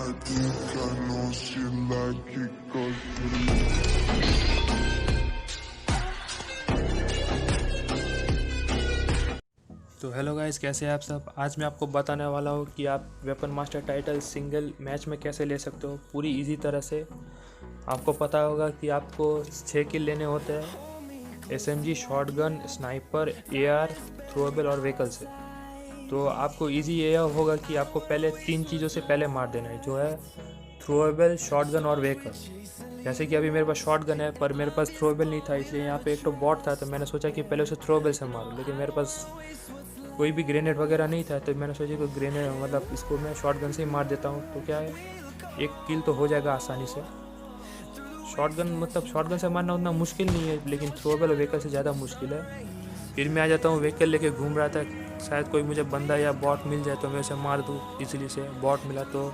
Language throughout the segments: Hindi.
तो हेलो गाइस, कैसे हैं आप सब। आज मैं आपको बताने वाला हूँ कि आप weapon master title single match में कैसे ले सकते हो पूरी इजी तरह से। आपको पता होगा कि आपको 6 किल लेने होते हैं SMG, shotgun, sniper, AR, throwable और व्हीकल से। तो आपको इजी ये होगा कि आपको पहले 3 चीज़ों से पहले मार देना है, जो है थ्रोएबल, शॉटगन और व्हीकल। जैसे कि अभी मेरे पास शॉटगन है पर मेरे पास थ्रोएबल नहीं था, इसलिए यहाँ पे एक तो बॉट था, तो मैंने सोचा कि पहले उसे थ्रोएबल से मारूं, लेकिन मेरे पास कोई भी ग्रेनेड वगैरह नहीं था, तो मैंने सोचा कि ग्रेनेड मतलब इसको मैं शॉटगन से ही मार देता हूँ, तो क्या है एक किल तो हो जाएगा आसानी से। शॉटगन से मारना उतना मुश्किल नहीं है, लेकिन थ्रोएबल और व्हीकल से ज़्यादा मुश्किल है। फिर मैं आ जाता हूँ, व्हीकल लेके घूम रहा था, शायद कोई मुझे बंदा या बॉट मिल जाए तो मैं उसे मार दूँ इजीली से। बॉट मिला तो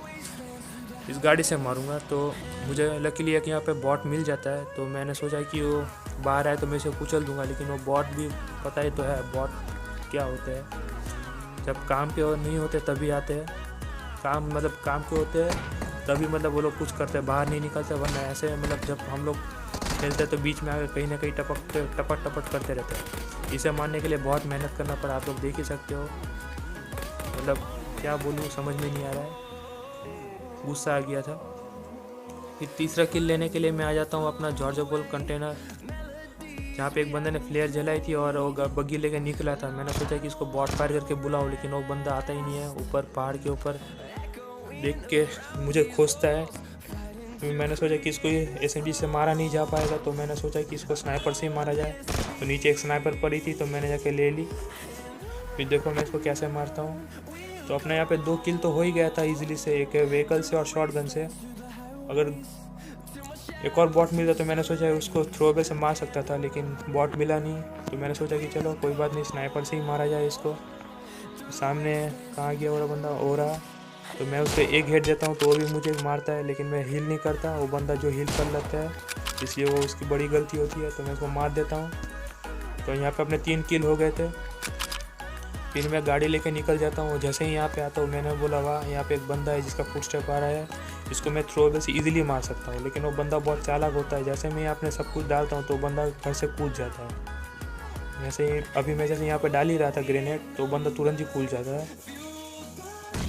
इस गाड़ी से मारूंगा, तो मुझे लकीली है कि यहाँ पे बॉट मिल जाता है। तो मैंने सोचा कि वो बाहर आए तो मैं इसे कुचल दूंगा, लेकिन वो बॉट भी पता ही तो है बॉट क्या होते हैं। जब काम पे नहीं होते तभी आते हैं, काम पे होते हैं तभी वो लोग कुछ करते हैं, बाहर नहीं निकलते। वरना ऐसे जब हम लोग खेलते हैं तो बीच में आकर कहीं ना कहीं टपट करते रहते हैं। इसे मारने के लिए बहुत मेहनत करना पड़ा, आप लोग देख ही सकते हो। क्या बोलूँ, समझ में नहीं आ रहा है, गुस्सा आ गया था। फिर तीसरा किल लेने के लिए मैं आ जाता हूँ अपना जॉर्ज बोल कंटेनर, जहाँ पे एक बंदे ने फ्लेयर जलाई थी और वो बग्गी लेके निकला था। मैंने सोचा कि इसको बॉट फायर करके बुलाऊं, लेकिन वो बंदा आता ही नहीं है। ऊपर पहाड़ के ऊपर देख के मुझे खोजता है। मैंने सोचा कि इसको एसएमजी से मारा नहीं जा पाएगा, तो मैंने सोचा कि इसको स्नाइपर से ही मारा जाए। तो नीचे एक स्नाइपर पड़ी थी, तो मैंने जाके ले ली। फिर देखो मैं इसको कैसे मारता हूँ। तो अपने यहाँ पे 2 किल तो हो ही गया था इजीली से, एक व्हीकल से और शॉटगन से। अगर एक और बॉट मिला तो मैंने सोचा उसको थ्रोएबल से मार सकता था, लेकिन बॉट मिला नहीं। तो मैंने सोचा कि चलो कोई बात नहीं, स्नाइपर से ही मारा जाए इसको। सामने कहाँ गया वो बंदा, हो रहा, तो मैं उससे एक हेड देता हूँ तो वो भी मुझे मारता है, लेकिन मैं हील नहीं करता। वो बंदा जो हील कर लेता है, इसलिए वो उसकी बड़ी गलती होती है, तो मैं उसको मार देता हूँ। तो यहाँ पे अपने 3 किल हो गए थे। फिर मैं गाड़ी लेके निकल जाता हूँ। जैसे ही यहाँ पे आता हूँ, मैंने बोला वाह, यहाँ पे एक बंदा है जिसका फुटस्टेप आ रहा है, इसको मैं थ्रोएबल से इजीली मार सकता हूँ। लेकिन वो बंदा बहुत चालाक होता है, जैसे मैं यहाँ पे सब कुछ डालता हूँ तो वो बंदा घर से कूद जाता है। जैसे यहाँ पे डाल ही रहा था ग्रेनेड, तो वो बंदा तुरंत ही कूद जाता है,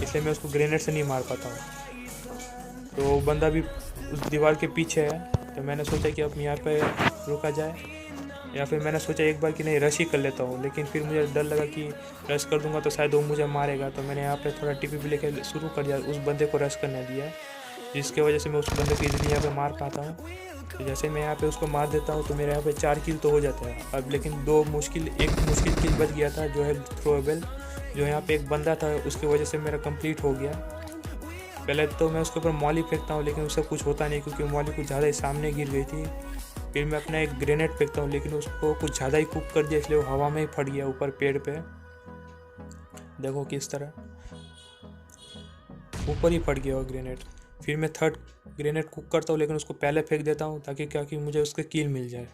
इसलिए मैं उसको ग्रेनेड से नहीं मार पाता हूँ। तो वो बंदा भी उस दीवार के पीछे है, तो मैंने सोचा कि अब यहाँ पे रुका जाए, या फिर मैंने सोचा एक बार कि नहीं रश ही कर लेता हूँ। लेकिन फिर मुझे डर लगा कि रश कर दूंगा तो शायद वो मुझे मारेगा, तो मैंने यहाँ पे थोड़ा टीपी लेके शुरू कर दिया, उस बंदे को रश करने दिया, जिसकी वजह से मैं उस बंदे को इजीली यहाँ पे मार पाता हूँ। तो जैसे मैं यहाँ पे उसको मार देता हूँ तो मेरे यहाँ पे 4 किल तो हो जाता है अब। लेकिन एक मुश्किल किल बच गया था, जो है थ्रोएबल, जो यहाँ पे एक बंदा था, उसकी वजह से मेरा कंप्लीट हो गया। पहले तो मैं उसके ऊपर मॉली फेंकता हूँ, लेकिन उससे कुछ होता नहीं, क्योंकि मॉली कुछ ज़्यादा ही सामने गिर गई थी। फिर मैं अपना एक ग्रेनेड फेंकता हूँ, लेकिन उसको कुछ ज़्यादा ही कुक कर दिया, इसलिए वो हवा में ही फट गया ऊपर पेड़ पे। देखो किस तरह ऊपर ही फट गया वो ग्रेनेड। फिर मैं 3rd ग्रेनेड कुक करता हूँ, लेकिन उसको पहले फेंक देता हूँ ताकि मुझे उसके किल मिल जाए।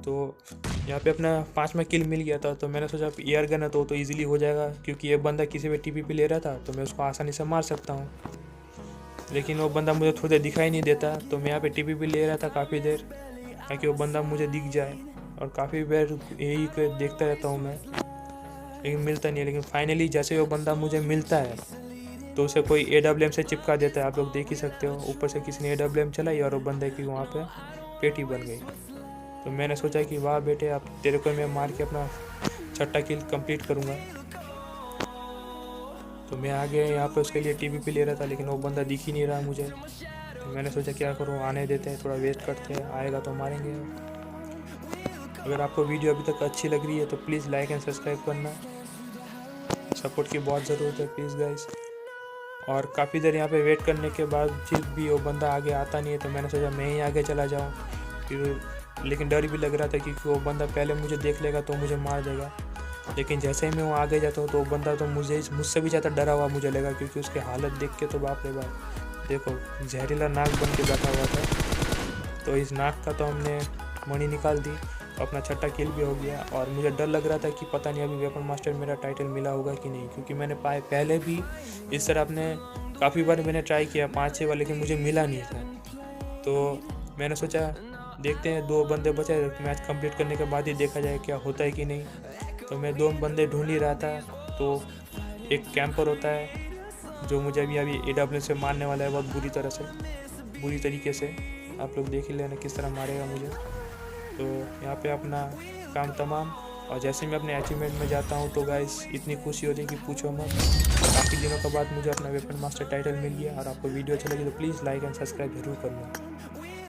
तो यहाँ पे अपना 5वां किल मिल गया था, तो मैंने सोचा एयर गन है तो ईजिली हो जाएगा, क्योंकि ये बंदा किसी भी टीपी ले रहा था, तो मैं उसको आसानी से मार सकता हूँ। लेकिन वो बंदा मुझे थोड़ी देर दिखाई नहीं देता, तो मैं यहाँ पे टीपी ले रहा था काफ़ी देर, ताकि वो बंदा मुझे दिख जाए। और काफ़ी बार यही देखता रहता हूँ मैं, लेकिन मिलता नहीं है। लेकिन फाइनली जैसे वो बंदा मुझे मिलता है, तो उसे कोई AWM से चिपका देता है, आप लोग देख ही सकते हो। ऊपर से किसी ने AWM चलाई और वो बंदे की वहाँ पे पेटी बन गई। तो मैंने सोचा कि वाह बेटे, अब तेरे को मैं मार के अपना 6ठा किल कंप्लीट करूँगा। तो मैं आगे यहाँ पे उसके लिए टीपी ले रहा था, लेकिन वो बंदा दिख ही नहीं रहा मुझे। तो मैंने सोचा क्या करूँ, आने देते हैं, थोड़ा वेट करते हैं, आएगा तो मारेंगे। अगर आपको वीडियो अभी तक अच्छी लग रही है तो प्लीज़ लाइक एंड सब्सक्राइब करना, सपोर्ट की बहुत ज़रूरत है प्लीज़ गाइस। और काफ़ी देर यहाँ पे वेट करने के बाद भी वो बंदा आगे आता नहीं है, तो मैंने सोचा मैं ही आगे चला जाऊँ। फिर लेकिन डर भी लग रहा था, क्योंकि वो बंदा पहले मुझे देख लेगा तो मुझे मार देगा। लेकिन जैसे ही मैं वहाँ आगे जाता हूँ तो वो बंदा तो मुझसे भी ज़्यादा डरा हुआ मुझे लगा, क्योंकि उसकी हालत देख के तो बाप रे बाप, देखो जहरीला नाक बन के बैठा हुआ था। तो इस नाक का तो हमने मणि निकाल दी, अपना 6ठा किल भी हो गया। और मुझे डर लग रहा था कि पता नहीं अभी वेपन मास्टर मेरा टाइटल मिला होगा कि नहीं, क्योंकि मैंने पहले भी इस तरह अपने काफ़ी बार मैंने ट्राई किया 5-6 बार, लेकिन मुझे मिला नहीं था। तो मैंने सोचा देखते हैं 2 बंदे बचे, मैच कंप्लीट करने के बाद ही देखा जाए क्या होता है कि नहीं। तो मैं 2 बंदे ढूंढ ही रहा था, तो एक कैंपर होता है जो मुझे अभी AWM से मारने वाला है बहुत बुरी तरीके से। आप लोग देख ही लेना किस तरह मारेगा मुझे। तो यहाँ पे अपना काम तमाम। और जैसे मैं अपने अचीवमेंट में जाता हूँ तो गाइस इतनी खुशी होती है कि पूछो मत। काफ़ी दिनों के बाद मुझे अपना वेपन मास्टर टाइटल मिल गया। और आपको वीडियो अच्छी लगी तो प्लीज़ लाइक एंड सब्सक्राइब जरूर करना।